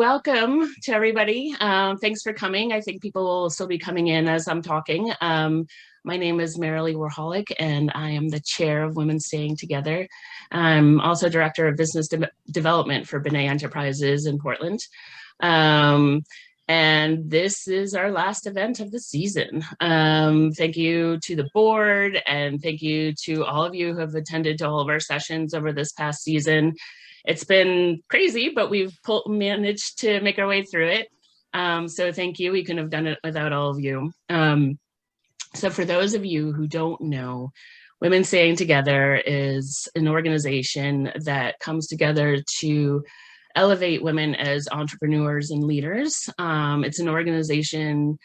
Welcome to everybody. Thanks for coming. I think people will still be coming in as I'm talking. My name is Marilee Warholic, and I am the chair of Women Staying Together. I'm also director of business development for Benet Enterprises in Portland. And this is our last event of the season. Thank you to the board, and thank you to all of you who have attended to all of our sessions over this past season. It's been crazy, but we've managed to make our way through it. So thank you. We couldn't have done it without all of you. So for those of you who don't know, Women Staying Together is an organization that comes together to elevate women as entrepreneurs and leaders. It's an organization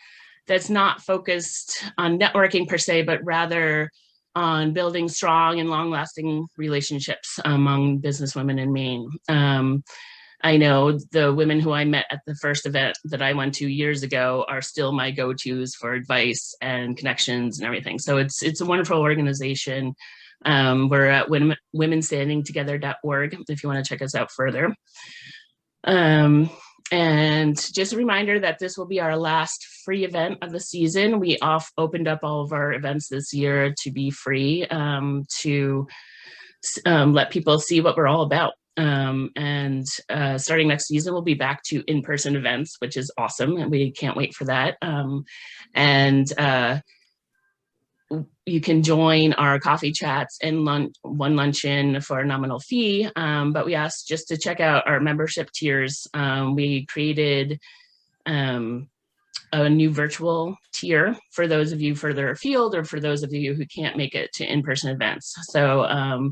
that's not focused on networking per se, but rather on building strong and long-lasting relationships among businesswomen in Maine. I know the women who I met at the first event that I went to years ago are still my go-tos for advice and connections and everything. So it's a wonderful organization. We're at womenstandingtogether.org if you want to check us out further. And just a reminder that this will be our last free event of the season. We opened up all of our events this year to be free, to let people see what we're all about. And starting next season, we'll be back to in-person events, which is awesome, and we can't wait for that. You can join our coffee chats and one luncheon for a nominal fee, but we asked just to check out our membership tiers. We created a new virtual tier for those of you further afield or for those of you who can't make it to in-person events. So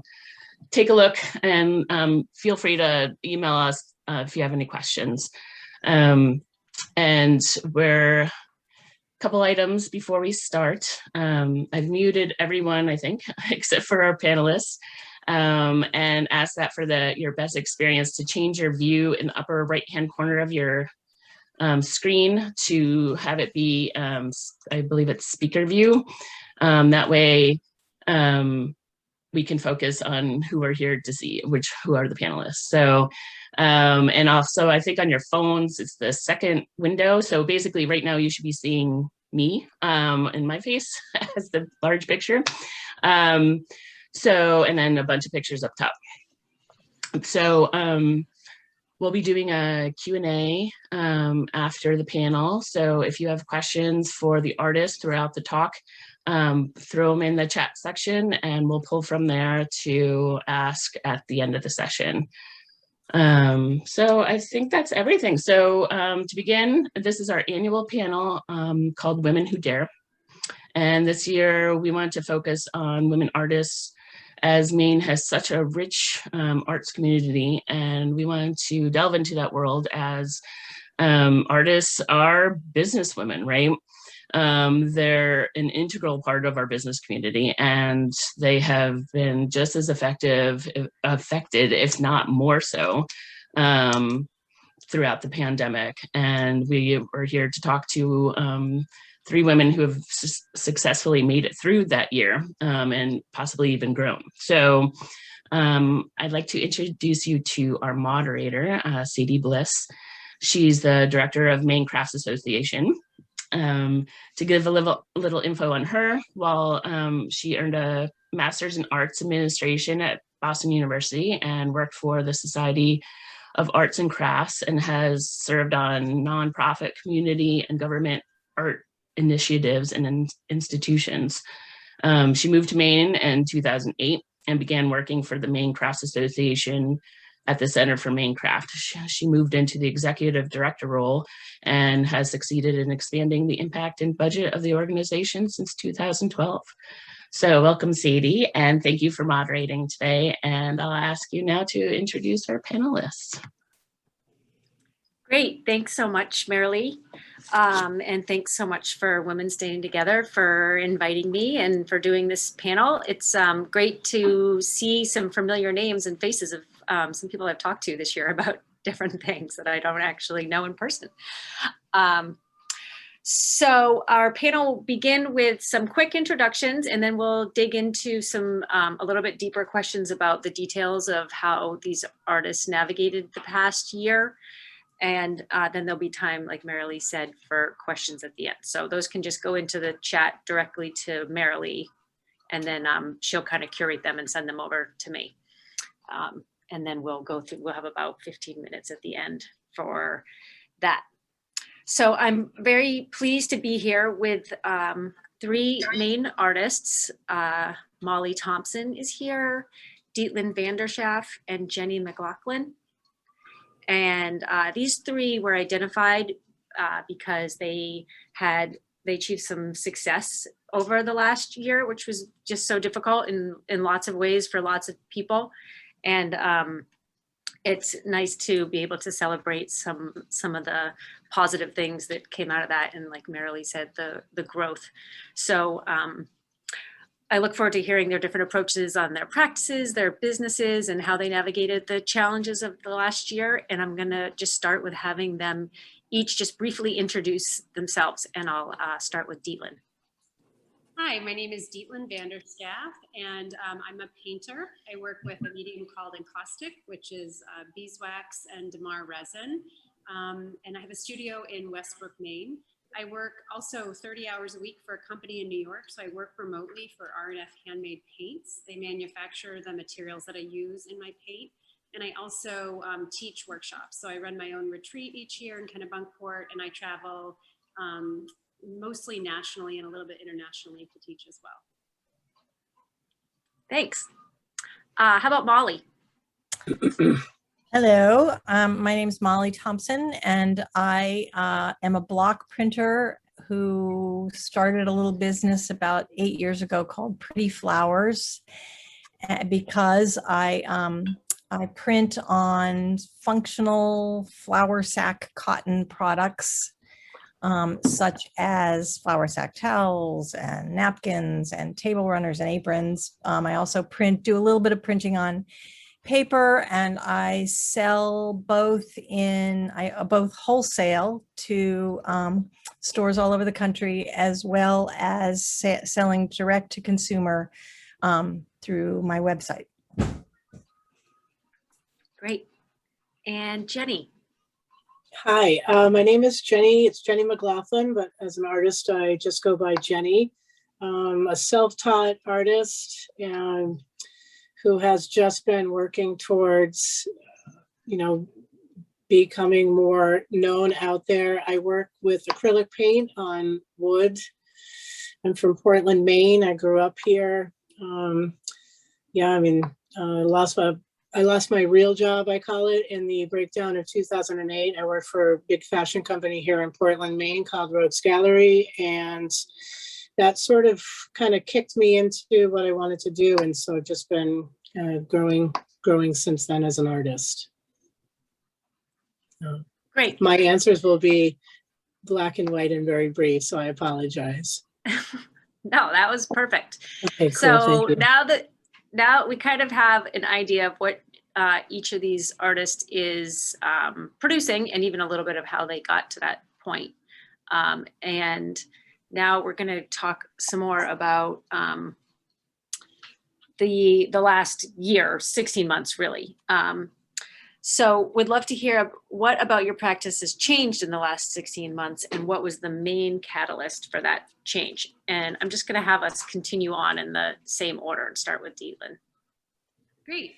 take a look and feel free to email us if you have any questions. And we're couple items before we start. I've muted everyone, I think, except for our panelists, and ask that for your best experience to change your view in the upper right-hand corner of your screen to have it be, I believe it's speaker view. That way we can focus on who we're here to see, who are the panelists. So, and also I think on your phones, it's the second window. So basically right now you should be seeing me in my face as the large picture. So, and then a bunch of pictures up top. So we'll be doing a Q&A after the panel. So if you have questions for the artists throughout the talk, throw them in the chat section and we'll pull from there to ask at the end of the session. So I think that's everything. So to begin, this is our annual panel called Women Who Dare. And this year we wanted to focus on women artists, as Maine has such a rich arts community, and we wanted to delve into that world as artists are businesswomen, right? They're an integral part of our business community, and they have been just as affected, if not more so, throughout the pandemic. And we are here to talk to three women who have successfully made it through that year and possibly even grown. So I'd like to introduce you to our moderator, Sadie Bliss. She's the director of Maine Crafts Association. To give a little info on her, while she earned a master's in arts administration at Boston University and worked for the Society of Arts and Crafts and has served on nonprofit, community, and government art initiatives and institutions. She moved to Maine in 2008 and began working for the Maine Crafts Association at the Center for Maine Craft. She moved into the executive director role and has succeeded in expanding the impact and budget of the organization since 2012. So welcome, Sadie, and thank you for moderating today. And I'll ask you now to introduce our panelists. Great, thanks so much, Marilee. And thanks so much for Women Staying Together for inviting me and for doing this panel. It's great to see some familiar names and faces of some people I've talked to this year about different things that I don't actually know in person. So our panel will begin with some quick introductions, and then we'll dig into some a little bit deeper questions about the details of how these artists navigated the past year. And then there'll be time, like Marilee said, for questions at the end. So those can just go into the chat directly to Marilee, and then she'll kind of curate them and send them over to me. And then we'll go through, we'll have about 15 minutes at the end for that. So I'm very pleased to be here with 3 Maine artists. Molly Thompson is here, Dietlin Vanderschaff, and Jenny McLaughlin. And these 3 were identified because they achieved some success over the last year, which was just so difficult in lots of ways for lots of people. And it's nice to be able to celebrate some of the positive things that came out of that. And like Marilee said, the growth. So I look forward to hearing their different approaches on their practices, their businesses, and how they navigated the challenges of the last year. And I'm gonna just start with having them each just briefly introduce themselves. And I'll start with Dietlin. Hi, my name is Dietlin Vanderschaff, and I'm a painter. I work with a medium called encaustic, which is beeswax and damar resin. And I have a studio in Westbrook, Maine. I work also 30 hours a week for a company in New York. So I work remotely for R&F Handmade Paints. They manufacture the materials that I use in my paint. And I also teach workshops. So I run my own retreat each year in Kennebunkport, and I travel mostly nationally and a little bit internationally to teach as well. Thanks. How about Molly? Hello, my name is Molly Thompson, and I am a block printer who started a little business about 8 years ago called Pretty Flowers, because I print on functional flour sack cotton products, such as flour sack towels and napkins and table runners and aprons. I also do a little bit of printing on paper, and I sell both both wholesale to stores all over the country, as well as selling direct to consumer through my website. Great. And Jenny. Hi, my name is Jenny. It's Jenny McLaughlin, but as an artist, I just go by Jenny. A self-taught artist and who has just been working towards, becoming more known out there. I work with acrylic paint on wood. I'm from Portland, Maine. I grew up here. I lost my real job, I call it, in the breakdown of 2008. I worked for a big fashion company here in Portland, Maine called Rhodes Gallery. And that sort of kind of kicked me into what I wanted to do. And so I've just been growing since then as an artist. Great. My answers will be black and white and very brief, so I apologize. No, that was perfect. Okay, cool. So Thank you. now we kind of have an idea of what each of these artists is producing, and even a little bit of how they got to that point. And now we're going to talk some more about the last year, 16 months, really. So we'd love to hear what about your practice has changed in the last 16 months, and what was the main catalyst for that change. And I'm just going to have us continue on in the same order and start with Dietlin. Great.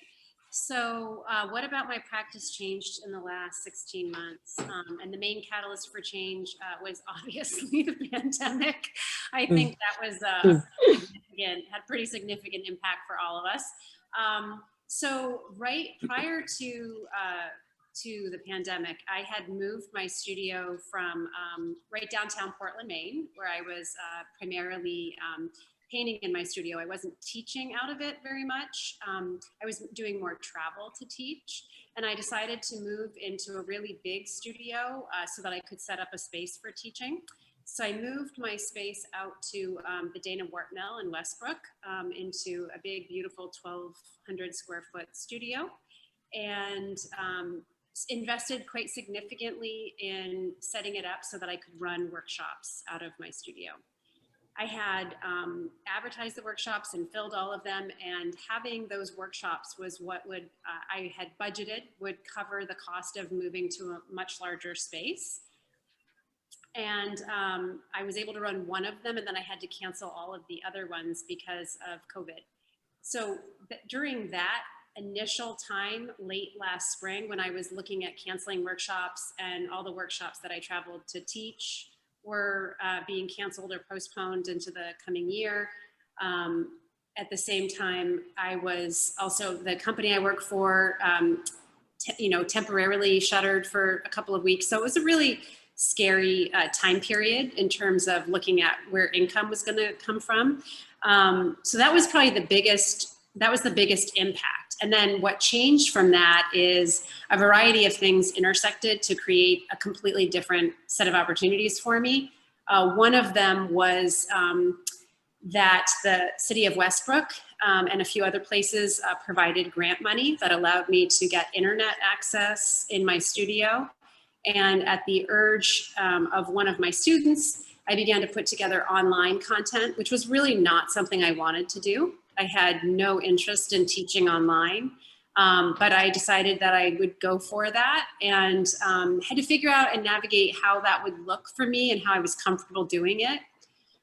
So what about my practice changed in the last 16 months? And the main catalyst for change was obviously the pandemic. I think that was, again, had pretty significant impact for all of us. So right prior to the pandemic, I had moved my studio from right downtown Portland, Maine, where I was primarily painting in my studio. I wasn't teaching out of it very much. I was doing more travel to teach, and I decided to move into a really big studio so that I could set up a space for teaching. So I moved my space out to the Dana Wart Mill in Westbrook into a big, beautiful 1,200 square foot studio, and invested quite significantly in setting it up so that I could run workshops out of my studio. I had advertised the workshops and filled all of them, and having those workshops was what would I had budgeted would cover the cost of moving to a much larger space. And I was able to run one of them, and then I had to cancel all of the other ones because of COVID. So during that initial time, late last spring, when I was looking at canceling workshops, and all the workshops that I traveled to teach were being canceled or postponed into the coming year. At the same time, I was also, the company I work for, temporarily shuttered for a couple of weeks. So it was a really scary time period in terms of looking at where income was going to come from. So that was probably the biggest impact. And then what changed from that is a variety of things intersected to create a completely different set of opportunities for me. One of them was that the city of Westbrook and a few other places provided grant money that allowed me to get internet access in my studio. And at the urge of one of my students, I began to put together online content, which was really not something I wanted to do. I had no interest in teaching online, but I decided that I would go for that, and had to figure out and navigate how that would look for me and how I was comfortable doing it.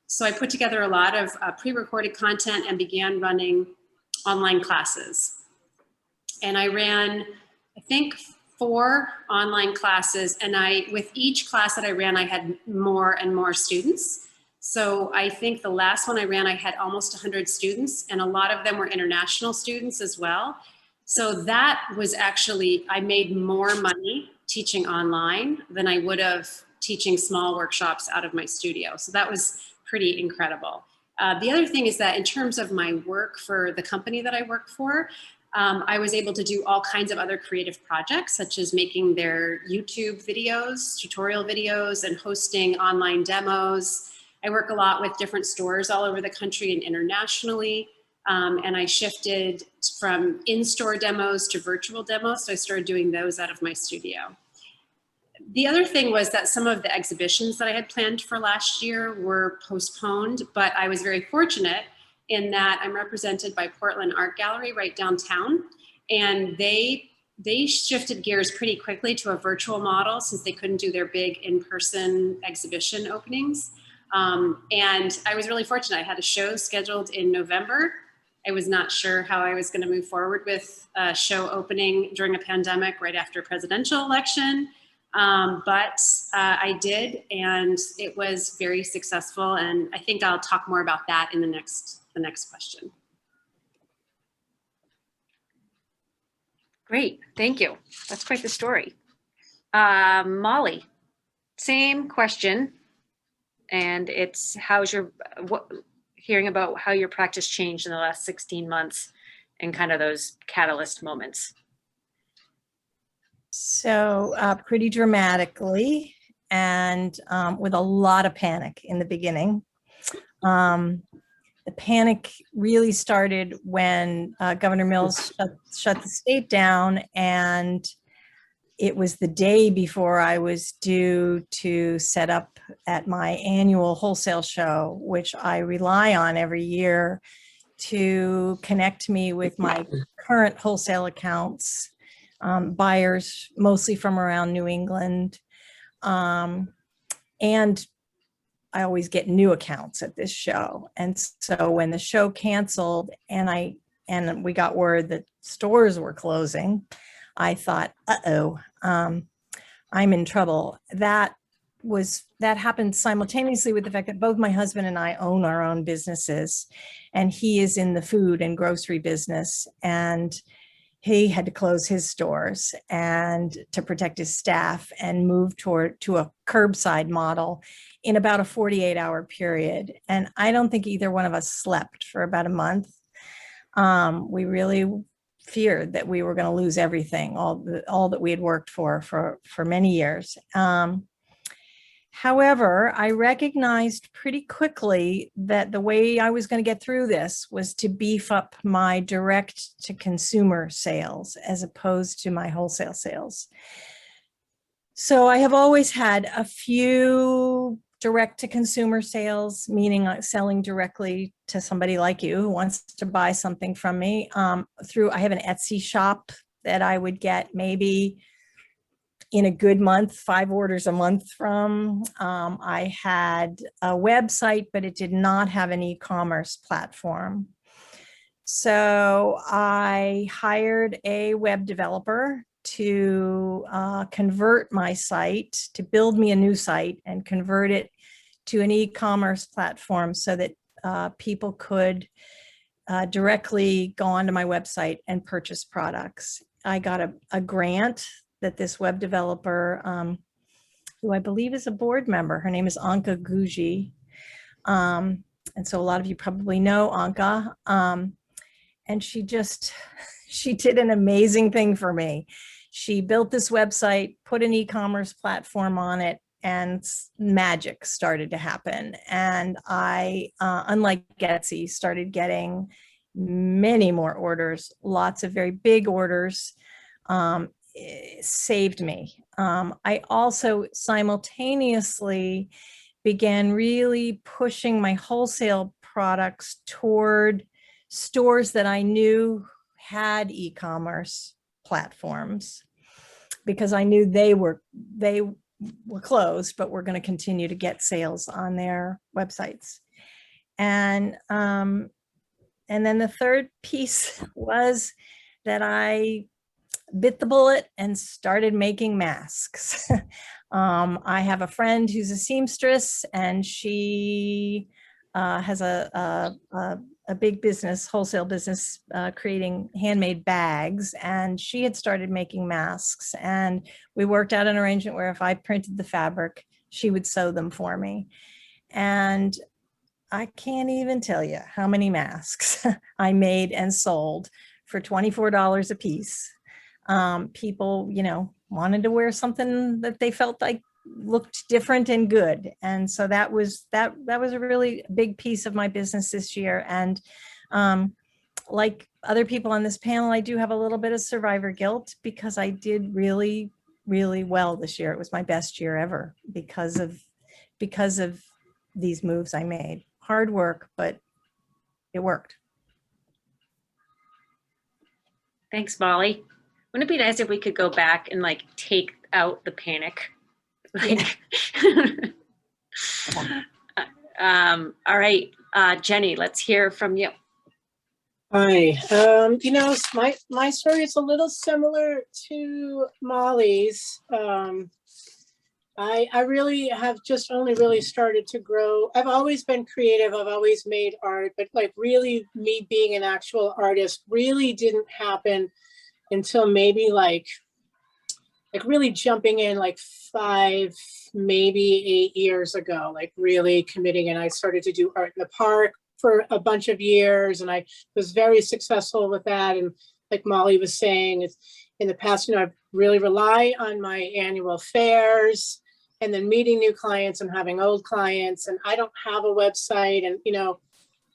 So I put together a lot of pre-recorded content and began running online classes. And I ran, I think, 4 online classes, and with each class that I ran, I had more and more students. So I think the last one I ran, I had almost 100 students, and a lot of them were international students as well. So that was actually, I made more money teaching online than I would have teaching small workshops out of my studio. So that was pretty incredible. The other thing is that in terms of my work for the company that I work for, I was able to do all kinds of other creative projects, such as making their YouTube videos, tutorial videos, and hosting online demos. I work a lot with different stores all over the country and internationally. And I shifted from in-store demos to virtual demos. So I started doing those out of my studio. The other thing was that some of the exhibitions that I had planned for last year were postponed, but I was very fortunate in that I'm represented by Portland Art Gallery right downtown. And they shifted gears pretty quickly to a virtual model since they couldn't do their big in-person exhibition openings. And I was really fortunate. I had a show scheduled in November. I was not sure how I was going to move forward with a show opening during a pandemic right after a presidential election. But I did, and it was very successful. And I think I'll talk more about that in the next question. Great, thank you. That's quite the story. Molly, same question. And it's hearing about how your practice changed in the last 16 months and kind of those catalyst moments. So pretty dramatically, and with a lot of panic in the beginning. The panic really started when Governor Mills shut the state down, and it was the day before I was due to set up at my annual wholesale show, which I rely on every year to connect me with my current wholesale accounts, buyers mostly from around New England. And I always get new accounts at this show. And so when the show canceled and we got word that stores were closing, I thought, uh-oh, I'm in trouble. That happened simultaneously with the fact that both my husband and I own our own businesses, and he is in the food and grocery business, and he had to close his stores and to protect his staff and move to a curbside model in about a 48-hour period. And I don't think either one of us slept for about a month. We really feared that we were going to lose everything, all that we had worked for many years. However, I recognized pretty quickly that the way I was going to get through this was to beef up my direct to consumer sales as opposed to my wholesale sales. So I have always had a few direct to consumer sales, meaning selling directly to somebody like you who wants to buy something from me. I have an Etsy shop that I would get maybe in a good month, 5 orders a month from. I had a website, but it did not have an e-commerce platform. So I hired a web developer to convert my site, to build me a new site and convert it to an e-commerce platform so that people could directly go onto my website and purchase products. I got a grant that this web developer, who I believe is a board member, her name is Anka Guji. And so a lot of you probably know Anka. And she did an amazing thing for me. She built this website, put an e-commerce platform on it, and magic started to happen. And I, unlike Etsy, started getting many more orders, lots of very big orders. It saved me. I also simultaneously began really pushing my wholesale products toward stores that I knew had e-commerce platforms, because I knew they were closed, but were going to continue to get sales on their websites. And then the third piece was that I bit the bullet and started making masks. I have a friend who's a seamstress, and she has a big business, wholesale business, creating handmade bags. And she had started making masks. And we worked out an arrangement where if I printed the fabric, she would sew them for me. And I can't even tell you how many masks I made and sold for $24 a piece. People, wanted to wear something that they felt like looked different and good. And so that was a really big piece of my business this year. And like other people on this panel, I do have a little bit of survivor guilt, because I did really, really well this year. It was my best year ever because of these moves I made. Hard work, but it worked. Thanks, Molly. Wouldn't it be nice if we could go back and like take out the panic? Like, all right, Jenny, let's hear from you. Hi, my story is a little similar to Molly's. I really have just only really started to grow. I've always been creative. I've always made art, but like really me being an actual artist really didn't happen until maybe like really jumping in like 5, maybe 8 years ago, like really committing. And I started to do art in the park for a bunch of years, and I was very successful with that. And like Molly was saying, it's in the past, I really rely on my annual fairs and then meeting new clients and having old clients. And I don't have a website, and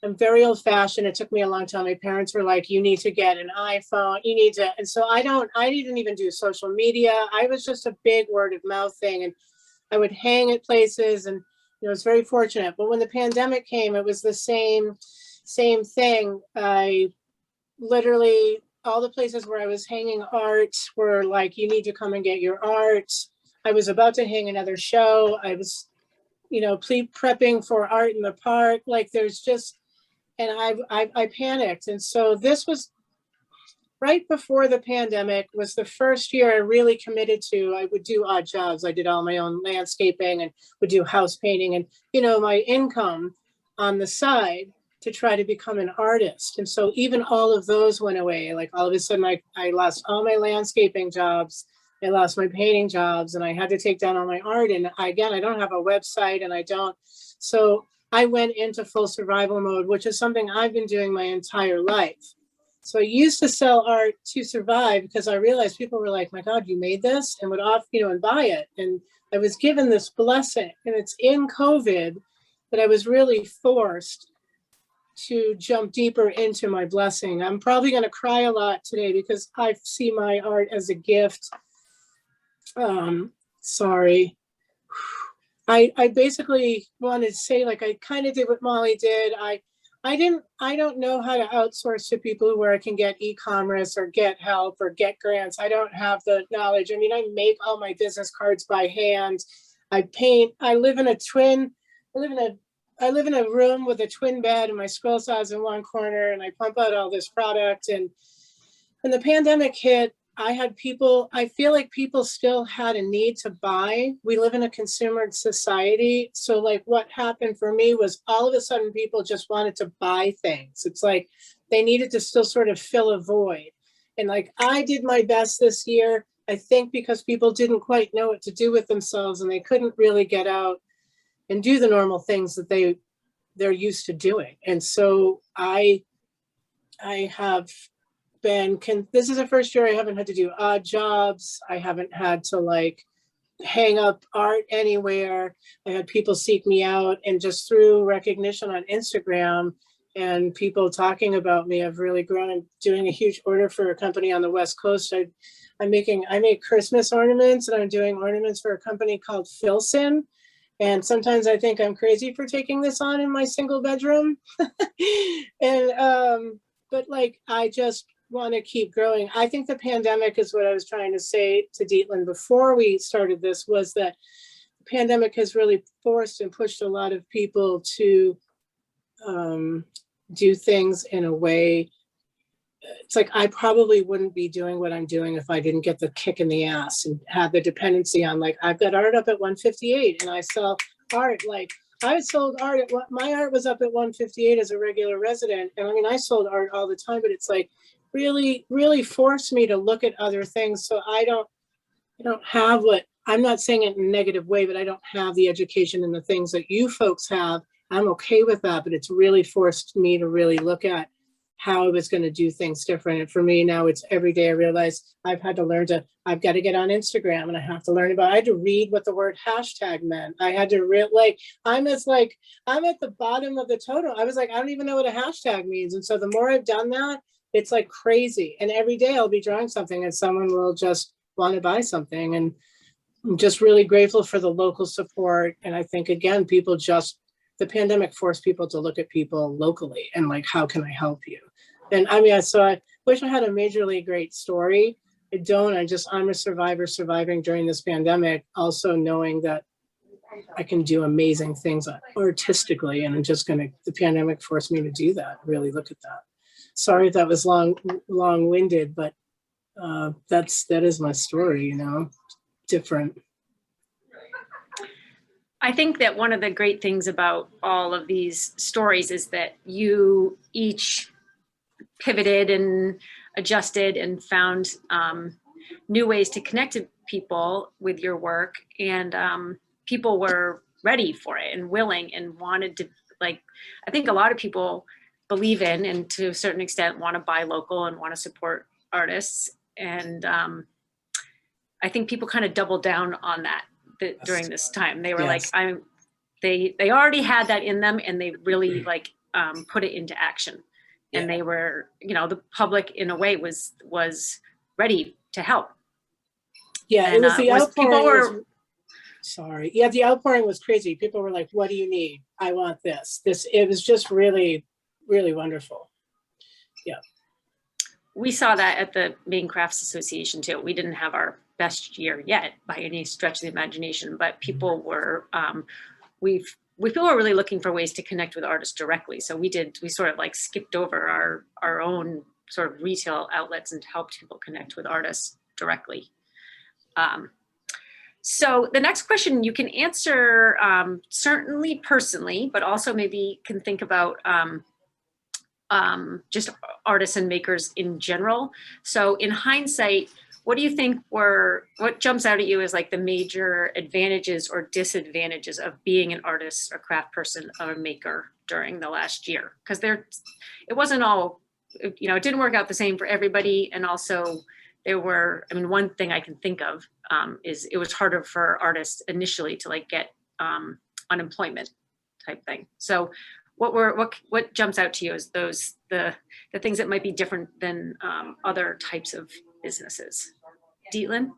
I'm very old fashioned. It took me a long time. My parents were like, you need to get an iPhone, you need to. And so I didn't even do social media. I was just a big word of mouth thing. And I would hang at places, and I was very fortunate. But when the pandemic came, it was the same thing. I literally, all the places where I was hanging art were like, you need to come and get your art. I was about to hang another show. I was, prepping for art in the park. Like there's just, and I panicked. And so this was right before the pandemic, was the first year I really committed to. I would do odd jobs. I did all my own landscaping and would do house painting and, my income on the side to try to become an artist. And so even all of those went away. Like all of a sudden I lost all my landscaping jobs. I lost my painting jobs, and I had to take down all my art. And again, I don't have a website, and I don't. So I went into full survival mode, which is something I've been doing my entire life. So I used to sell art to survive, because I realized people were like, my God, you made this, and would and buy it. And I was given this blessing, and it's in COVID that I was really forced to jump deeper into my blessing. I'm probably going to cry a lot today because I see my art as a gift. Sorry. I basically wanted to say, like, I kind of did what Molly did. I don't know how to outsource to people where I can get e-commerce or get help or get grants. I don't have the knowledge. I mean, I make all my business cards by hand. I paint. I live in a room with a twin bed, and my scroll saw is in one corner, and I pump out all this product. And when the pandemic hit, I feel like people still had a need to buy. We live in a consumer society. So like what happened for me was all of a sudden people just wanted to buy things. It's like they needed to still sort of fill a void. And like I did my best this year, I think because people didn't quite know what to do with themselves and they couldn't really get out and do the normal things that they're used to doing. And so I have this is the first year I haven't had to do odd jobs. I haven't had to like hang up art anywhere. I had people seek me out, and just through recognition on Instagram and people talking about me, I've really grown. I'm doing a huge order for a company on the West Coast. I make Christmas ornaments, and I'm doing ornaments for a company called Filson. And sometimes I think I'm crazy for taking this on in my single bedroom. But like, I just want to keep growing. I think the pandemic is what I was trying to say to Dietland before we started this, was that the pandemic has really forced and pushed a lot of people to do things in a way. It's like, I probably wouldn't be doing what I'm doing if I didn't get the kick in the ass and have the dependency on, like, I've got art up at 158 and I sell art. Like, I sold art at my art was up at 158 as a regular resident. And I mean, I sold art all the time, but it's like really, really forced me to look at other things. So I don't have I'm not saying it in a negative way, but I don't have the education and the things that you folks have. I'm okay with that, but it's really forced me to really look at how I was going to do things different. And for me now, it's every day I realize I've got to get on Instagram, and I have to learn I had to read what the word hashtag meant. I had to I'm at the bottom of the totem. I was like, I don't even know what a hashtag means. And so the more I've done that, it's like crazy. And every day I'll be drawing something and someone will just want to buy something. And I'm just really grateful for the local support. And I think, again, the pandemic forced people to look at people locally and like, how can I help you? And I mean, I wish I had a majorly great story. I don't. I'm a survivor surviving during this pandemic, also knowing that I can do amazing things artistically. And the pandemic forced me to do that, really look at that. Sorry if that was long-winded, but that is my story, different. I think that one of the great things about all of these stories is that you each pivoted and adjusted and found new ways to connect to people with your work, and people were ready for it and willing and wanted to, like, I think a lot of people believe in, and to a certain extent want to buy local and want to support artists. And I think people kind of doubled down on that during this time. They were yes. Like, they already had that in them, and they really like put it into action. And they were, the public in a way was ready to help. Yeah, and, it was the outpouring. Sorry. Yeah, the outpouring was crazy. People were like, what do you need? I want this. It was just really, really wonderful. Yeah. We saw that at the Maine Crafts Association too. We didn't have our best year yet by any stretch of the imagination, but people were, people were really looking for ways to connect with artists directly. So we sort of like skipped over our own sort of retail outlets and helped people connect with artists directly. So the next question you can answer certainly personally, but also maybe can think about just artists and makers in general. So in hindsight, what do you think what jumps out at you as like the major advantages or disadvantages of being an artist or craft person or maker during the last year? Because it wasn't all, it didn't work out the same for everybody. And also there were, one thing I can think of is it was harder for artists initially to like get unemployment type thing. So what jumps out to you as the things that might be different than other types of businesses? Dietland?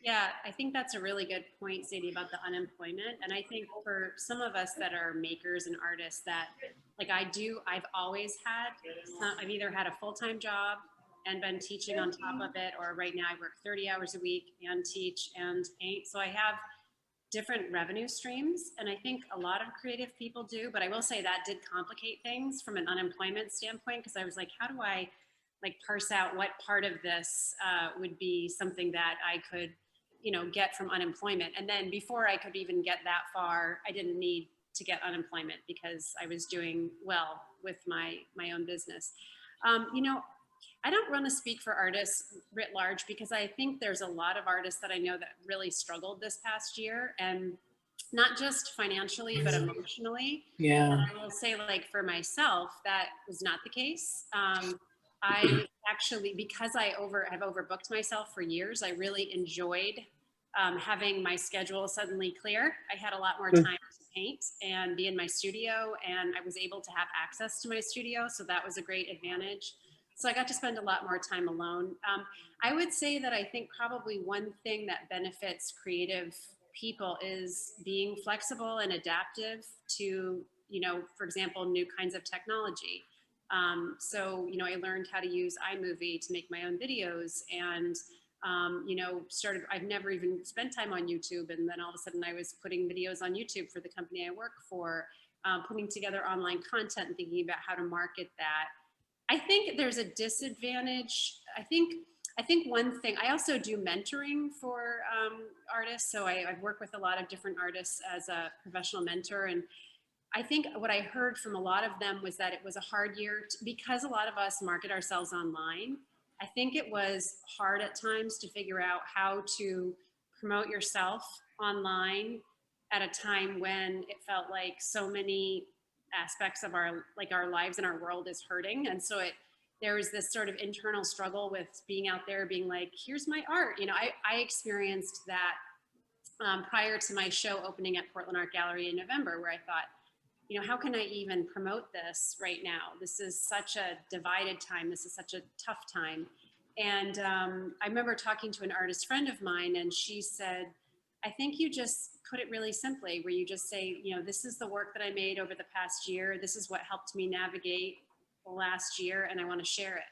Yeah, I think that's a really good point, Sadie, about the unemployment. And I think for some of us that are makers and artists that like I've always had, I've either had a full-time job and been teaching on top of it, or right now I work 30 hours a week and teach and paint. So I have different revenue streams. And I think a lot of creative people do, but I will say that did complicate things from an unemployment standpoint, because I was like, how do I like parse out what part of this would be something that I could get from unemployment. And then before I could even get that far, I didn't need to get unemployment because I was doing well with my own business. I don't want to speak for artists writ large, because I think there's a lot of artists that I know that really struggled this past year, and not just financially, but emotionally. Yeah. And I will say, like, for myself, that was not the case. I actually, because have overbooked myself for years, I really enjoyed having my schedule suddenly clear. I had a lot more time to paint and be in my studio, and I was able to have access to my studio. So that was a great advantage. So I got to spend a lot more time alone. I would say that I think probably one thing that benefits creative people is being flexible and adaptive to, for example, new kinds of technology. So, I learned how to use iMovie to make my own videos, and, I've never even spent time on YouTube. And then all of a sudden I was putting videos on YouTube for the company I work for, putting together online content and thinking about how to market that. I think there's a disadvantage. I think one thing, I also do mentoring for artists. So I work with a lot of different artists as a professional mentor. And I think what I heard from a lot of them was that it was a hard year because a lot of us market ourselves online. I think it was hard at times to figure out how to promote yourself online at a time when it felt like so many aspects of our lives and our world is hurting. And so there was this sort of internal struggle with being out there, being like, here's my art. I experienced that prior to my show opening at Portland Art Gallery in November, where I thought, how can I even promote this right now? This is such a divided time. This is such a tough time. And I remember talking to an artist friend of mine, and she said, I think you just put it really simply, where you just say, this is the work that I made over the past year. This is what helped me navigate the last year, and I want to share it.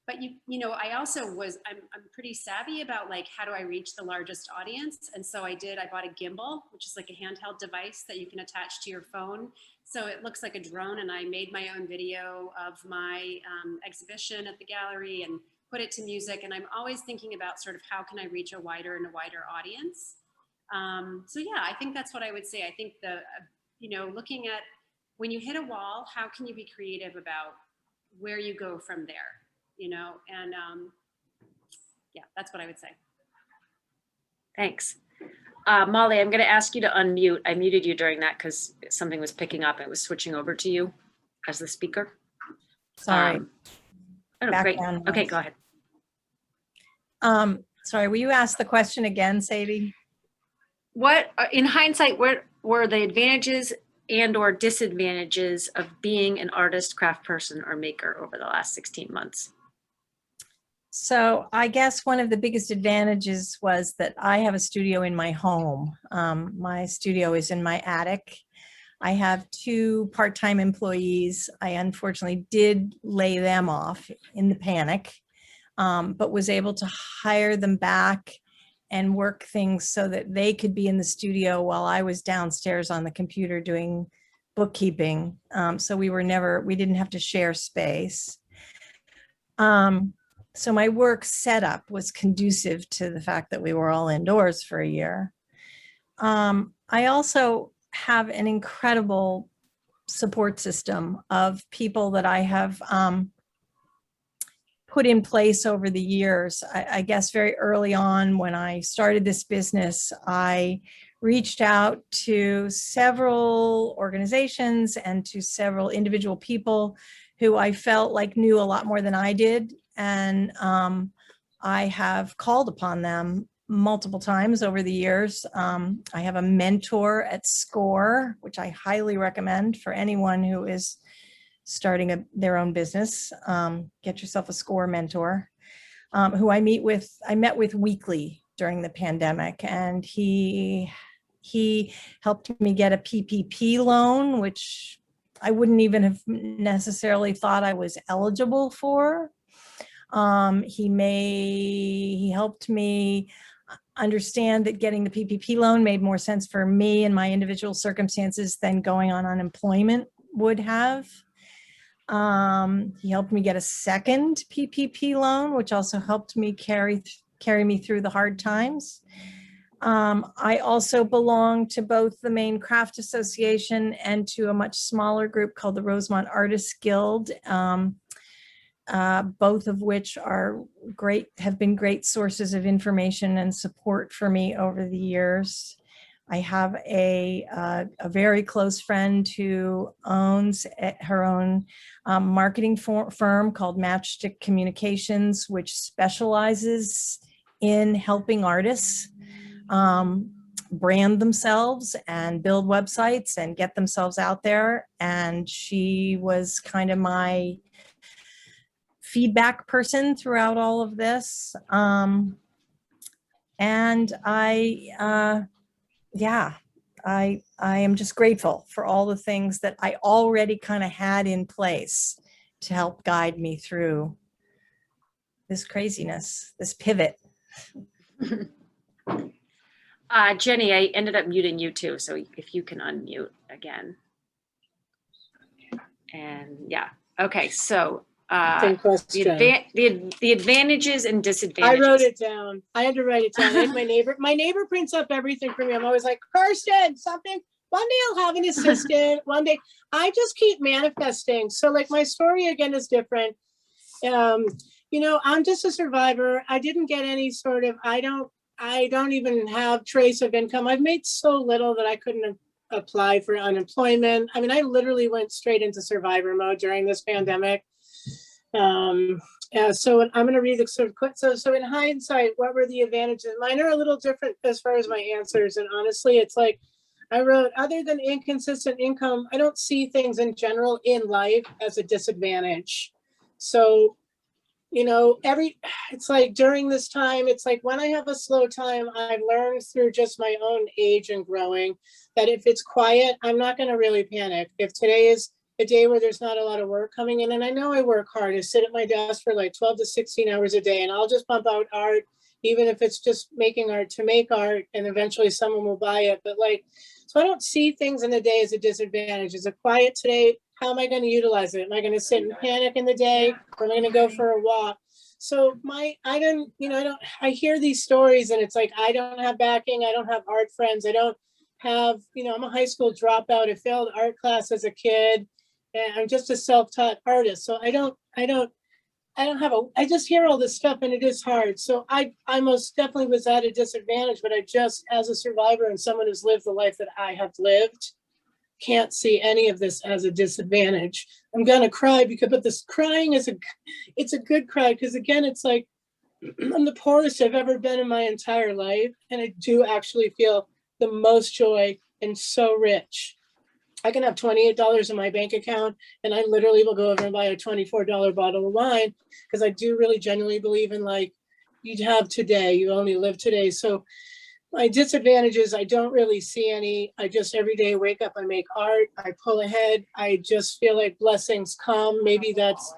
But I also I'm pretty savvy about like, how do I reach the largest audience? And so I bought a gimbal, which is like a handheld device that you can attach to your phone. So it looks like a drone, and I made my own video of my exhibition at the gallery and put it to music. And I'm always thinking about sort of how can I reach a wider and a wider audience. So yeah, I think that's what I would say. I think looking at when you hit a wall, how can you be creative about where you go from there? And yeah, that's what I would say. Thanks. Molly, I'm going to ask you to unmute. I muted you during that because something was picking up. It was switching over to you as the speaker. Sorry. Great. Okay, go ahead. Sorry, will you ask the question again, Sadie? What, in hindsight, what were the advantages and or disadvantages of being an artist, craft person, or maker over the last 16 months? So I guess one of the biggest advantages was that I have a studio in my home. My studio is in my attic. I have 2 part-time employees. I unfortunately did lay them off in the panic, but was able to hire them back and work things so that they could be in the studio while I was downstairs on the computer doing bookkeeping. So we didn't have to share space. So my work setup was conducive to the fact that we were all indoors for a year. I also have an incredible support system of people that I have put in place over the years. I guess very early on when I started this business, I reached out to several organizations and to several individual people who I felt like knew a lot more than I did. And I have called upon them multiple times over the years. I have a mentor at SCORE, which I highly recommend for anyone who is starting their own business. Get yourself a SCORE mentor, who I met with weekly during the pandemic, and he helped me get a PPP loan, which I wouldn't even have necessarily thought I was eligible for. He helped me understand that getting the PPP loan made more sense for me and my individual circumstances than going on unemployment would have. He helped me get a second PPP loan, which also helped me carry me through the hard times. I also belong to both the Maine Craft Association and to a much smaller group called the Rosemont Artists Guild, both of which have been great sources of information and support for me over the years. I have a very close friend who owns her own marketing firm called Matchstick Communications, which specializes in helping artists brand themselves and build websites and get themselves out there. And she was kind of my feedback person throughout all of this. And I am just grateful for all the things that I already kind of had in place to help guide me through this craziness, this pivot. Jenny, I ended up muting you too, so if you can unmute again. And yeah, okay, so Same question. the advantages and disadvantages. I wrote it down. I had to write it down. I had my neighbor prints up everything for me. I'm always like, Kirsten, something. One day I'll have an assistant. One day I just keep manifesting. So like my story again is different. I'm just a survivor. I didn't get any sort of, I don't even have trace of income. I've made so little that I couldn't apply for unemployment. I mean, I literally went straight into survivor mode during this pandemic. So I'm going to read the sort of quick. So in hindsight, what were the advantages? Mine are a little different as far as my answers. And honestly, it's like I wrote, other than inconsistent income, I don't see things in general in life as a disadvantage. So, it's like during this time, it's like when I have a slow time, I've learned through just my own age and growing that if it's quiet, I'm not going to really panic. If today is a day where there's not a lot of work coming in, and I know I work hard, I sit at my desk for like 12 to 16 hours a day, and I'll just pump out art, even if it's just making art to make art, and eventually someone will buy it. But so I don't see things in the day as a disadvantage. Is it quiet today? How am I going to utilize it? Am I going to sit and panic in the day, or am I going to go for a walk? So I hear these stories and it's like, I don't have backing. I don't have art friends. I don't have, I'm a high school dropout. I failed art class as a kid, and I'm just a self-taught artist. So I just hear all this stuff and it is hard. So I most definitely was at a disadvantage, but I just, as a survivor and someone who's lived the life that I have lived, can't see any of this as a disadvantage. I'm gonna cry but this crying it's a good cry, because again, it's like I'm the poorest I've ever been in my entire life, and I do actually feel the most joy and so rich. I can have $28 in my bank account, and I literally will go over and buy a $24 bottle of wine, because I do really genuinely believe in like, you have today, you only live today. So my disadvantages, I don't really see any. I just every day wake up, I make art, I pull ahead. I just feel like blessings come. Maybe that's,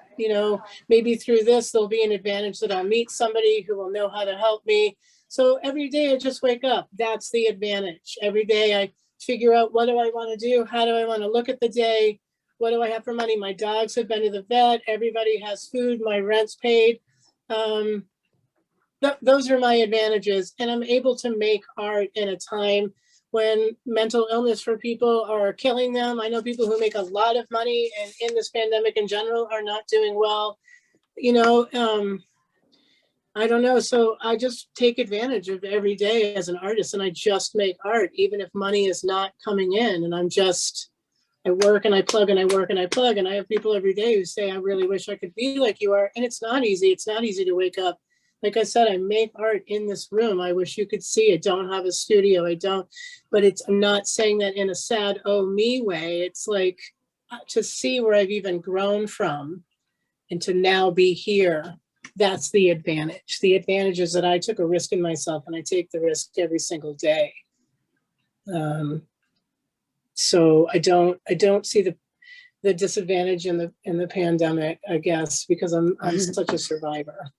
maybe through this, there'll be an advantage that I'll meet somebody who will know how to help me. So every day I just wake up. That's the advantage. Every day I figure out, what do I want to do? How do I want to look at the day? What do I have for money? My dogs have been to the vet. Everybody has food. My rent's paid. Those are my advantages. And I'm able to make art in a time when mental illness for people are killing them. I know people who make a lot of money and in this pandemic in general are not doing well. I don't know. So I just take advantage of every day as an artist, and I just make art, even if money is not coming in. And I work and I plug and I work and I plug. And I have people every day who say, I really wish I could be like you are. And it's not easy. It's not easy to wake up. Like I said, I make art in this room. I wish you could see it. Don't have a studio. But I'm not saying that in a sad, oh, me way. It's like to see where I've even grown from and to now be here. that's the advantage. The advantage is that I took a risk in myself, and I take the risk every single day. So I don't see the disadvantage in the pandemic, I guess, because I'm such a survivor.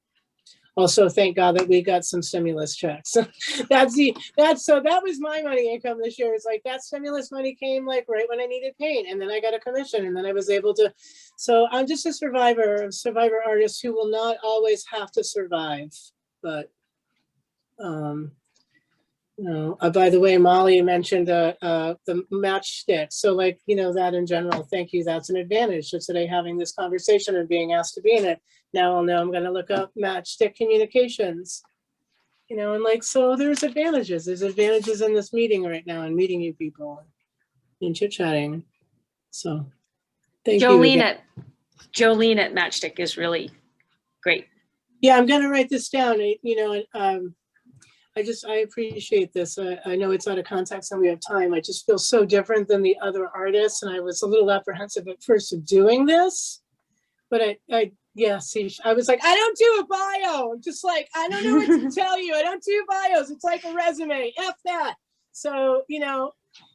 Also, thank God that we got some stimulus checks. So that was my money income this year. It's like that stimulus money came like right when I needed paint, and then I got a commission, and then I was able to. So I'm just a survivor artist who will not always have to survive. But by the way, Molly mentioned the matchstick. So like, that in general, thank you. That's an advantage. So today having this conversation and being asked to be in it, now I'll know I'm going to look up matchstick communications, and like, so there's advantages. There's advantages in this meeting right now and meeting you people and chit-chatting. So thank you again. Jolene at Matchstick is really great. Yeah, I'm going to write this down, I appreciate this. I know it's out of context and we have time. I just feel so different than the other artists. And I was a little apprehensive at first of doing this, but I was like, I don't do a bio. I'm just like, I don't know what to tell you. I don't do bios. It's like a resume. F that. So,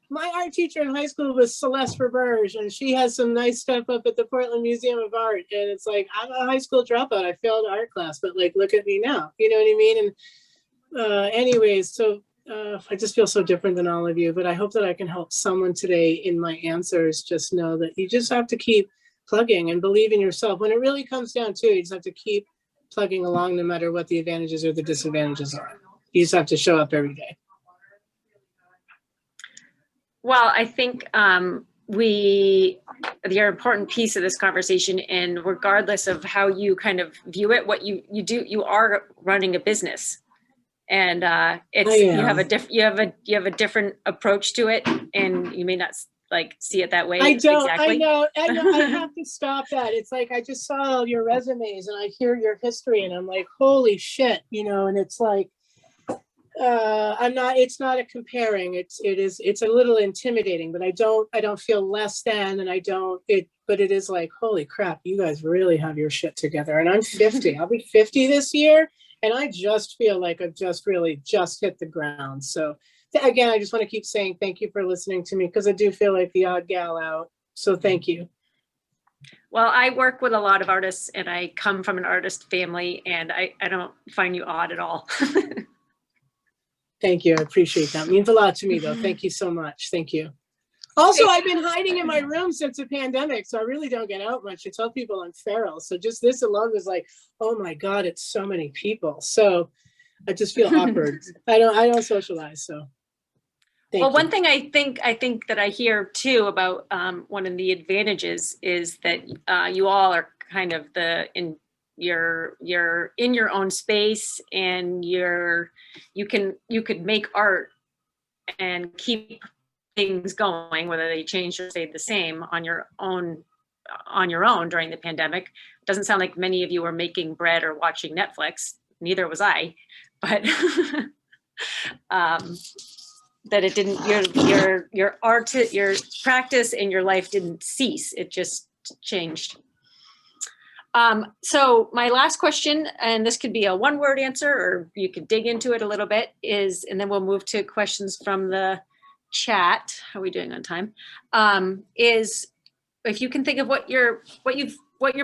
my art teacher in high school was Celeste Verberge, and she has some nice stuff up at the Portland Museum of Art. And it's like, I'm a high school dropout. I failed art class, but like, look at me now. You know what I mean? And anyways, so I just feel so different than all of you, but I hope that I can help someone today in my answers. Just know that you just have to keep plugging and believe in yourself. When it really comes down to it, you just have to keep plugging along no matter what the advantages or the disadvantages are. You just have to show up every day. Well, I think you're an important piece of this conversation, and regardless of how you kind of view it, what you do, you are running a business. And you have a different approach to it, and you may not like see it that way. I don't. Exactly. I know. I have to stop that. It's like I just saw your resumes and I hear your history, and I'm like, holy shit, and it's like it's not a comparing. It's a little intimidating, but I don't feel less than, and but it is like, holy crap, you guys really have your shit together. And I'm 50. I'll be 50 this year. And I just feel like I've just hit the ground. So again, I just want to keep saying thank you for listening to me, because I do feel like the odd gal out. So thank you. Well, I work with a lot of artists, and I come from an artist family, and I don't find you odd at all. Thank you. I appreciate that. It means a lot to me, though. Thank you so much. Thank you. Also, I've been hiding in my room since the pandemic, so I really don't get out much. I tell people I'm feral. So just this alone was like, oh my God, it's so many people. So I just feel awkward. I don't socialize. So thank you. One thing I think that I hear too about one of the advantages is that you all are kind of you're in your own space, and you could make art and keep things going, whether they change or stay the same on your own during the pandemic. It doesn't sound like many of you were making bread or watching Netflix. Neither was I, but that it didn't, your practice and your life didn't cease. It just changed. So my last question, and this could be a one-word answer, or you could dig into it a little bit, and then we'll move to questions from the chat. How are we doing on time? Is if you can think of what your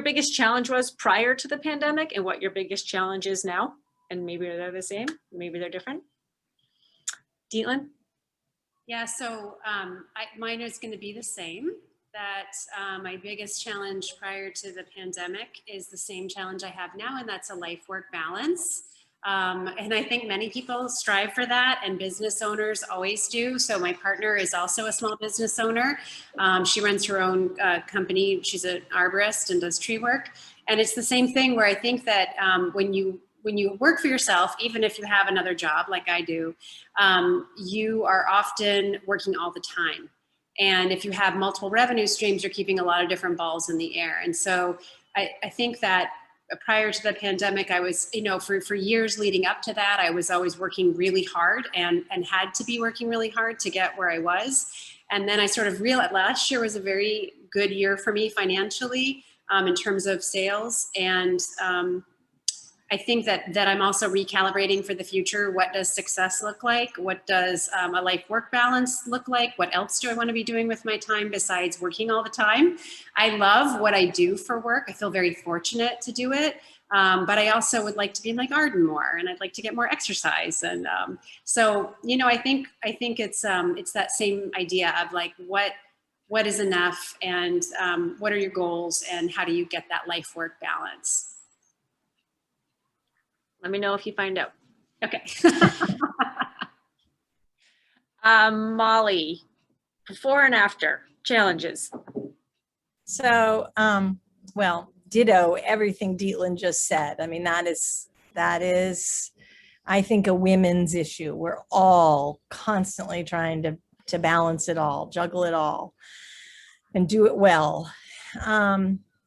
biggest challenge was prior to the pandemic, and what your biggest challenge is now, and maybe they're the same, maybe they're different. Deetlin? Yeah, so mine is going to be the same. That my biggest challenge prior to the pandemic is the same challenge I have now, and that's a life-work balance. And I think many people strive for that, and business owners always do. So my partner is also a small business owner. She runs her own company. She's an arborist and does tree work. And it's the same thing where I think that when you work for yourself, even if you have another job like I do, you are often working all the time. And if you have multiple revenue streams, you're keeping a lot of different balls in the air. And so I think that prior to the pandemic, I was, for years leading up to that, I was always working really hard and had to be working really hard to get where I was. And then I sort of realized last year was a very good year for me financially in terms of sales. And I think that I'm also recalibrating for the future. What does success look like? What does a life work balance look like? What else do I want to be doing with my time besides working all the time? I love what I do for work. I feel very fortunate to do it. But I also would like to be in my garden more, and I'd like to get more exercise. And so, you know, I think it's that same idea of like, what is enough, and what are your goals, and how do you get that life work balance? Let me know if you find out. Okay. Molly, before and after challenges. So, well, ditto everything Dietland just said. I mean, that is, I think, a women's issue. We're all constantly trying to balance it all, juggle it all, and do it well,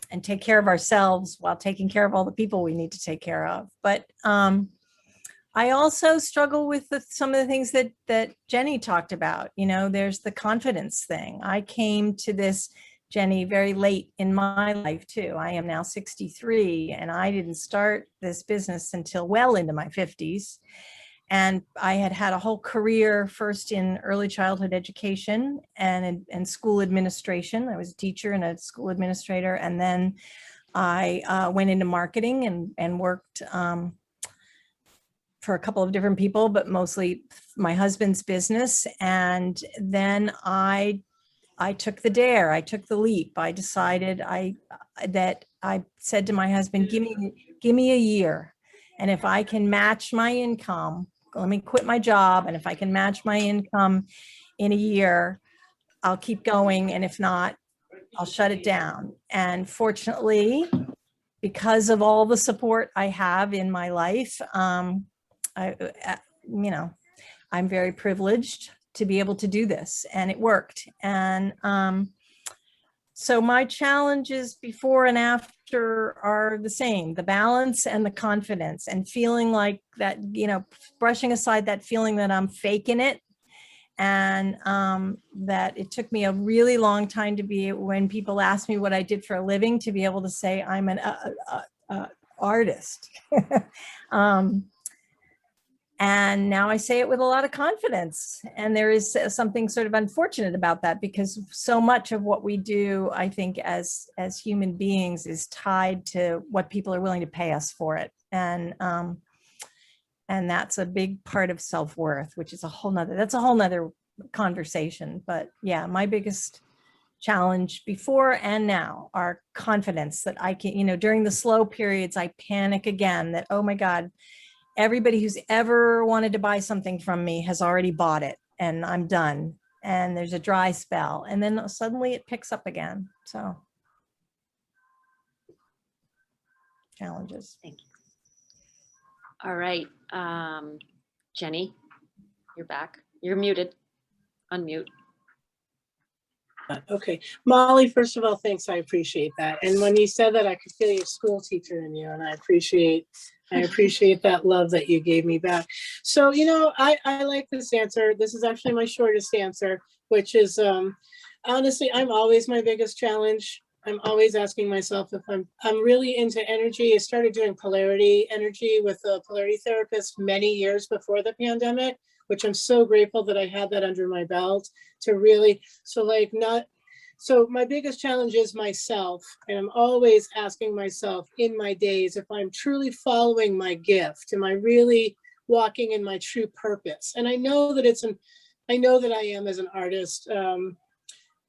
and take care of ourselves while taking care of all the people we need to take care of. But I also struggle with some of the things that Jenny talked about. You know, there's the confidence thing. I came to this, Jenny, very late in my life too. I am now 63, and I didn't start this business until well into my 50s. And I had a whole career, first in early childhood education and school administration. I was a teacher and a school administrator. And then I went into marketing and worked for a couple of different people, but mostly my husband's business. And then I took the dare, I took the leap. I decided that I said to my husband, give me a year. And if I can match my income, let me quit my job. And if I can match my income in a year, I'll keep going. And if not, I'll shut it down. And fortunately, because of all the support I have in my life, you know, I'm very privileged to be able to do this, and it worked. And so my challenges before and after are the same: the balance and the confidence, and feeling like that, you know, brushing aside that feeling that I'm faking it. And that it took me a really long time to be, when people ask me what I did for a living, to be able to say I'm an artist. And now I say it with a lot of confidence. And there is something sort of unfortunate about that, because so much of what we do, I think, as human beings, is tied to what people are willing to pay us for it. And that's a big part of self-worth, which is a whole nother conversation. But yeah, my biggest challenge before and now are confidence, that I can, you know, during the slow periods, I panic again that, oh my God, everybody who's ever wanted to buy something from me has already bought it, and I'm done. And there's a dry spell, and then suddenly it picks up again. So challenges. Thank you. All right. Jenny, you're back. You're muted. Unmute. Okay, Molly, first of all, thanks. I appreciate that. And when you said that, I could feel your school teacher in you, and I appreciate that love that you gave me back. So, you know, I like this answer. This is actually my shortest answer, which is, honestly, I'm always my biggest challenge. I'm always asking myself if I'm really into energy. I started doing polarity energy with a polarity therapist many years before the pandemic, which I'm so grateful that I had that under my belt to really, so my biggest challenge is myself. And I'm always asking myself in my days, if I'm truly following my gift, am I really walking in my true purpose? And I know that I know that I am as an artist.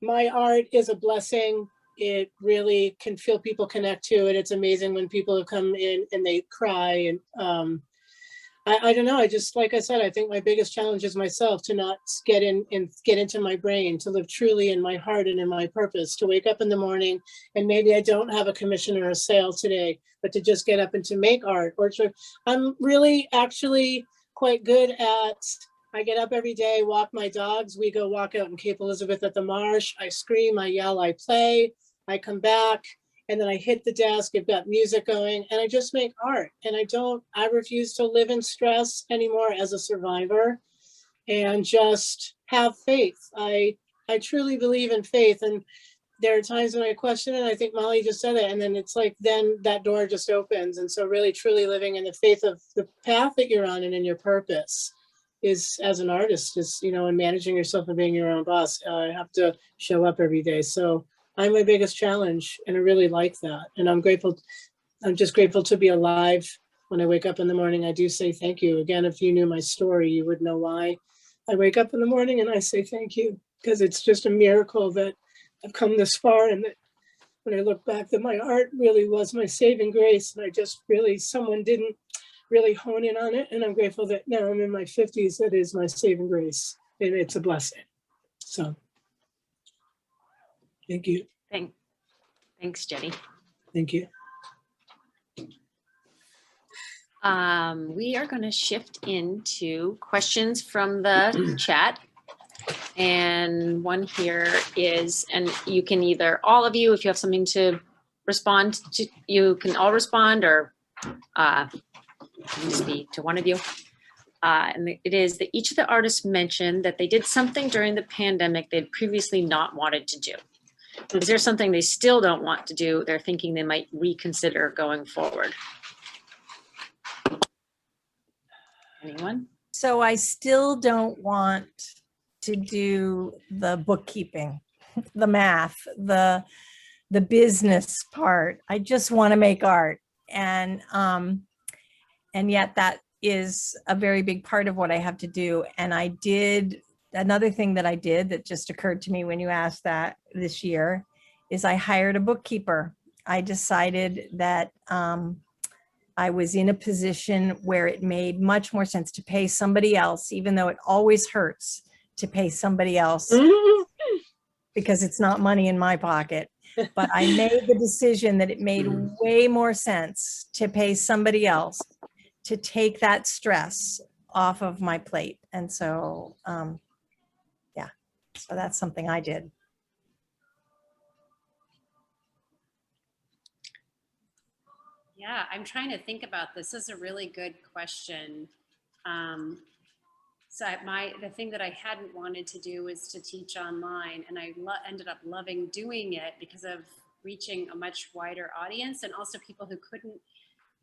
My art is a blessing. It really can feel people connect to it. It's amazing when people have come in and they cry. And I don't know. I just, like I said, I think my biggest challenge is myself, to not get into my brain, to live truly in my heart and in my purpose, to wake up in the morning and maybe I don't have a commission or a sale today, but to just get up and to make art. I'm really actually quite good at, I get up every day, walk my dogs. We go walk out in Cape Elizabeth at the marsh. I scream, I yell, I play, I come back. And then I hit the desk, I've got music going, and I just make art. And I refuse to live in stress anymore as a survivor, and just have faith. I truly believe in faith. And there are times when I question it. I think Molly just said it. And then it's like, then that door just opens. And so really truly living in the faith of the path that you're on and in your purpose is, as an artist, is, you know, and managing yourself and being your own boss. I have to show up every day. So I'm my biggest challenge, and I really like that. And I'm grateful. I'm just grateful to be alive. When I wake up in the morning, I do say thank you. Again, if you knew my story, you would know why I wake up in the morning and I say thank you, because it's just a miracle that I've come this far, and that when I look back, that my art really was my saving grace. And I just really, someone didn't really hone in on it. And I'm grateful that now I'm in my 50s, that is my saving grace, and it's a blessing. So thank you. Thanks, Jenny. Thank you. We are going to shift into questions from the chat. And one here is, and you can either, all of you, if you have something to respond to, you can all respond, or just be to one of you. And it is that each of the artists mentioned that they did something during the pandemic they'd previously not wanted to do. Is there something they still don't want to do, they're thinking they might reconsider going forward? Anyone? So I still don't want to do the bookkeeping, the math, the business part. I just want to make art. And yet that is a very big part of what I have to do. And I did, another thing that I did that just occurred to me when you asked that this year is I hired a bookkeeper. I decided that I was in a position where it made much more sense to pay somebody else, even though it always hurts to pay somebody else because it's not money in my pocket. But I made the decision that it made way more sense to pay somebody else to take that stress off of my plate. And so, yeah, so that's something I did. Yeah, I'm trying to think about this. This is a really good question. So the thing that I hadn't wanted to do was to teach online, and I ended up loving doing it because of reaching a much wider audience, and also people who couldn't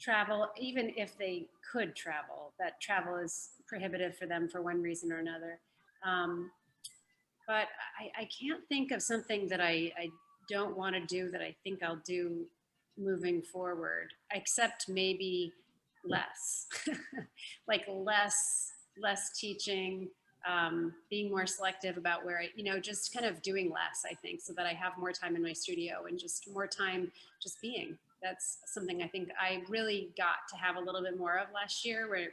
travel, even if they could travel, that travel is prohibitive for them for one reason or another. But I can't think of something that I don't want to do that I think I'll do moving forward, except maybe less, like less teaching, being more selective about where I, just kind of doing less, I think, so that I have more time in my studio and just more time just being. That's something I think I really got to have a little bit more of last year, where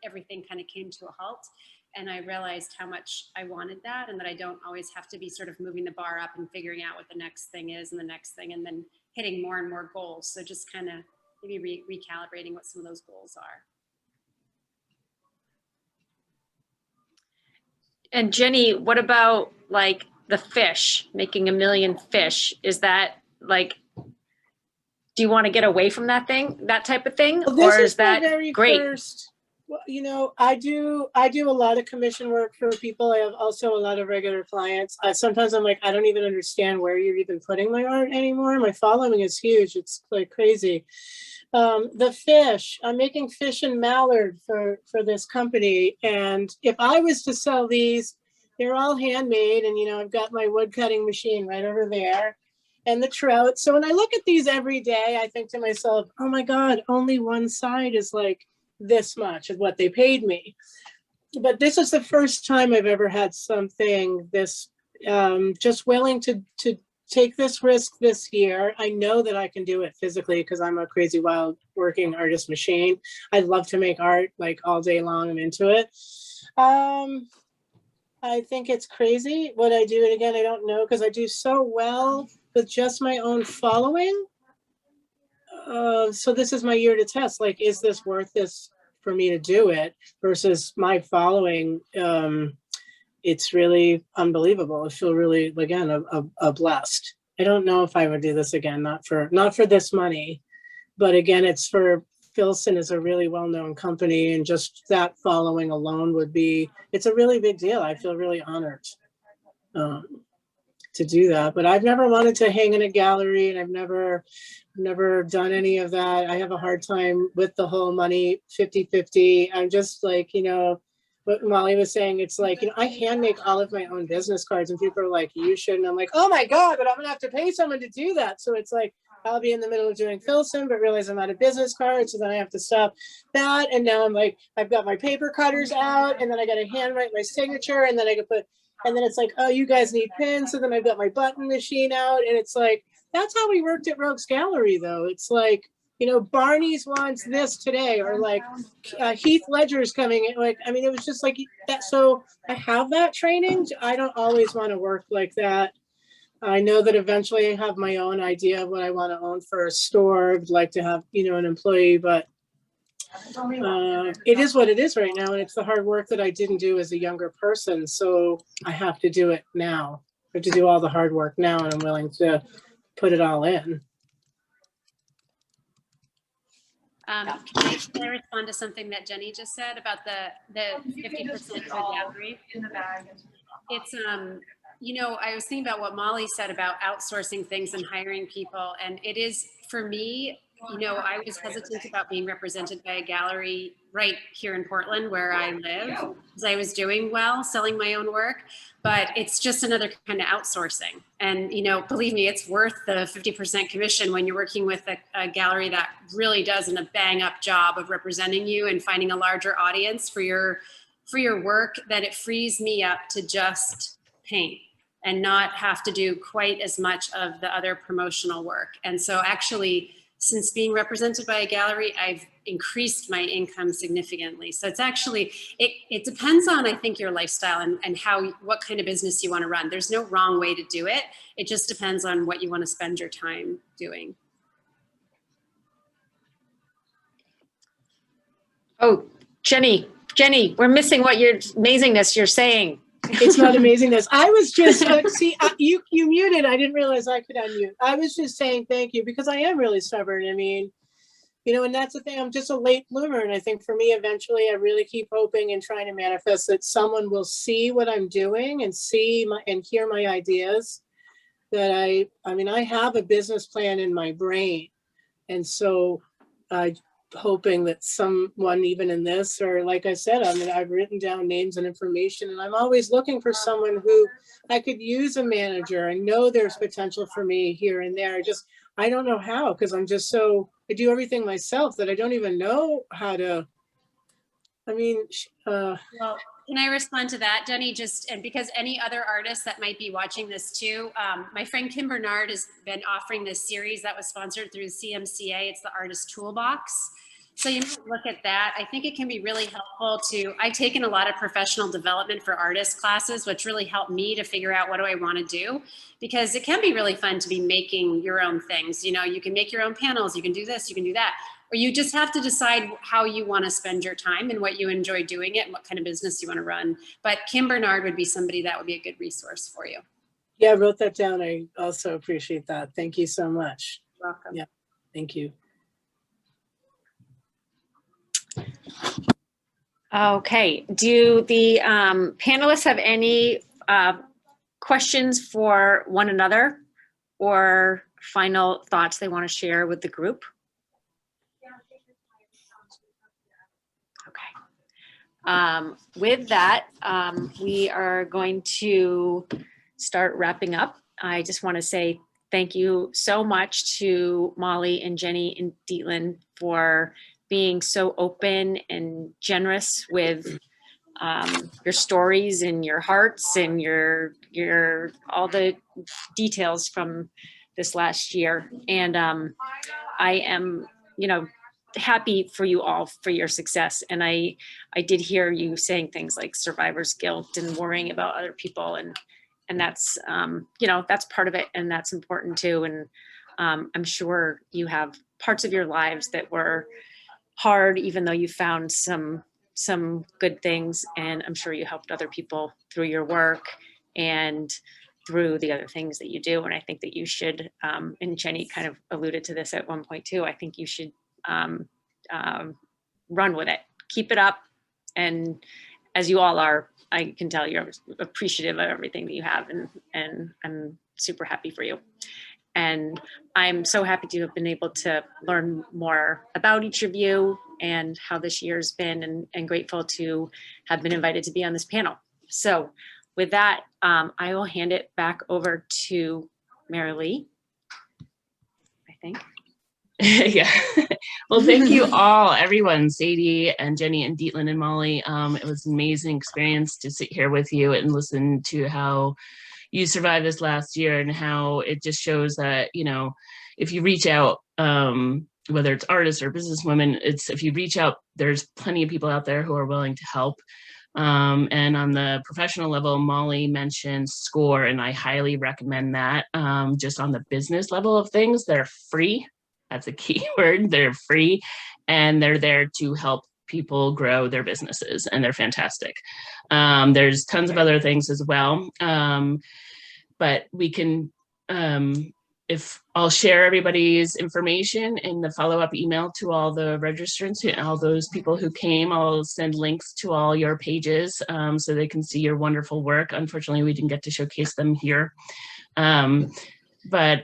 everything kind of came to a halt. And I realized how much I wanted that, and that I don't always have to be sort of moving the bar up and figuring out what the next thing is and the next thing, and then hitting more and more goals. So just kind of maybe recalibrating what some of those goals are. And Jenny, what about like the fish, making 1 million fish? Is that like, do you want to get away from that type of thing? Well, this or is that great? First, well, I do a lot of commission work for people. I have also a lot of regular clients. Sometimes I'm like, I don't even understand where you're even putting my art anymore. My following is huge. It's like crazy. The fish, I'm making fish and mallard for this company. And if I was to sell these, they're all handmade. And, I've got my wood cutting machine right over there, and the trout. So when I look at these every day, I think to myself, oh my God, only one side is like this much of what they paid me. But this is the first time I've ever had something this, just willing to take this risk this year. I know that I can do it physically because I'm a crazy wild working artist machine. I love to make art like all day long. I'm into it. I think it's crazy. Would I do it again? I don't know, because I do so well with just my own following. So this is my year to test. Like, is this worth this for me to do it versus my following? It's really unbelievable. I feel really, again, a blessed. I don't know if I would do this again, not for this money, but again, it's for Filson is a really well-known company, and just that following alone it's a really big deal. I feel really honored. to do that. But I've never wanted to hang in a gallery, and I've never done any of that. I have a hard time with the whole money 50-50. I'm just like, you know, what Molly was saying, it's like, you know, I hand make all of my own business cards, and people are like, you shouldn't. I'm like, oh my God, but I'm gonna have to pay someone to do that. So it's like, I'll be in the middle of doing Filson, but realize I'm out of business cards. So then I have to stop that. And now I'm like, I've got my paper cutters out, and then I got to handwrite my signature, and then I can put, and then it's like, oh, you guys need pins. So then I've got my button machine out, and it's like, that's how we worked at Rogues Gallery, though. It's like, you know, Barney's wants this today, or like Heath Ledger's coming in. Like, I mean, it was just like that. So I have that training. I don't always want to work like that. I know that eventually I have my own idea of what I want to own for a store. I'd like to have, you know, an employee, but it is what it is right now. And it's the hard work that I didn't do as a younger person. So I have to do it now. I have to do all the hard work now, and I'm willing to put it all in. Can I respond to something that Jenny just said about the 50% for the gallery? It's, you know, I was thinking about what Molly said about outsourcing things and hiring people. And it is, for me, you know, I was hesitant about being represented by a gallery right here in Portland where I live, because I was doing well selling my own work, but it's just another kind of outsourcing. And, you know, believe me, it's worth the 50% commission when you're working with a gallery that really does a bang up job of representing you and finding a larger audience for your work. That it frees me up to just paint and not have to do quite as much of the other promotional work. And so actually, since being represented by a gallery, I've increased my income significantly. So it's actually, it depends on, I think, your lifestyle and what kind of business you want to run. There's no wrong way to do it. It just depends on what you want to spend your time doing. Oh, Jenny, we're missing what your amazingness you're saying. It's not amazingness. I was just, see, you muted. I didn't realize I could unmute. I was just saying thank you, because I am really stubborn. I mean, you know, and that's the thing. I'm just a late bloomer. And I think for me, eventually, I really keep hoping and trying to manifest that someone will see what I'm doing and see and hear my ideas. That I mean, I have a business plan in my brain. And so hoping that someone, even in this, or like I said, I mean, I've written down names and information, and I'm always looking for someone who I could use a manager. I know there's potential for me here and there. I don't know how, because I'm just I do everything myself that I don't even know how to, I mean, well, can I respond to that, Jenny? And because any other artists that might be watching this too, my friend Kim Bernard has been offering this series that was sponsored through CMCA. It's the Artist Toolbox. So you might look at that. I think it can be really helpful I've taken a lot of professional development for artists classes, which really helped me to figure out what do I want to do, because it can be really fun to be making your own things. You know, you can make your own panels, you can do this, you can do that, or you just have to decide how you want to spend your time and what you enjoy doing it and what kind of business you want to run. But Kim Bernard would be somebody that would be a good resource for you. Yeah, I wrote that down. I also appreciate that. Thank you so much. You're welcome. Yeah, thank you. Okay, do the panelists have any questions for one another or final thoughts they want to share with the group? Okay. With that, we are going to start wrapping up. I just want to say thank you so much to Molly and Jenny and Dietland for being so open and generous with your stories and your hearts and your all the details from this last year. And I am, you know, happy for you all for your success. And I did hear you saying things like survivor's guilt and worrying about other people, and that's you know, that's part of it, and that's important too. And I'm sure you have parts of your lives that were hard, even though you found some good things, and I'm sure you helped other people through your work and through the other things that you do. And I think that you should, and Jenny kind of alluded to this at one point too, I think you should run with it, keep it up, and as you all are, I can tell you're appreciative of everything that you have, and I'm super happy for you. And I'm so happy to have been able to learn more about each of you and how this year's been, and grateful to have been invited to be on this panel. So with that, I will hand it back over to Mary Lee, I think. Yeah. Well, thank you all, everyone, Sadie and Jenny and Dietland and Molly. It was an amazing experience to sit here with you and listen to how you survived this last year, and how it just shows that, you know, if you reach out, whether it's artists or businesswomen, if you reach out, there's plenty of people out there who are willing to help. And on the professional level, Molly mentioned SCORE, and I highly recommend that. Just on the business level of things, they're free. That's a key word. They're free, and they're there to help people grow their businesses, and they're fantastic. There's tons of other things as well. But we can, if I'll share everybody's information in the follow-up email to all the registrants and all those people who came. I'll send links to all your pages so they can see your wonderful work. Unfortunately, we didn't get to showcase them here. But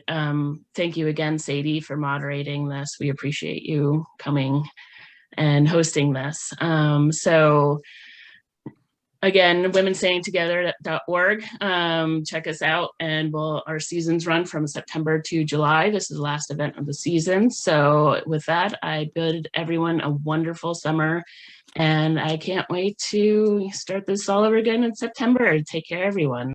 thank you again, Sadie, for moderating this. We appreciate you coming and hosting this. So again, womenstayingtogether.org. Check us out, and our seasons run from September to July. This is the last event of the season. So with that, I bid everyone a wonderful summer, and I can't wait to start this all over again in September. Take care, everyone.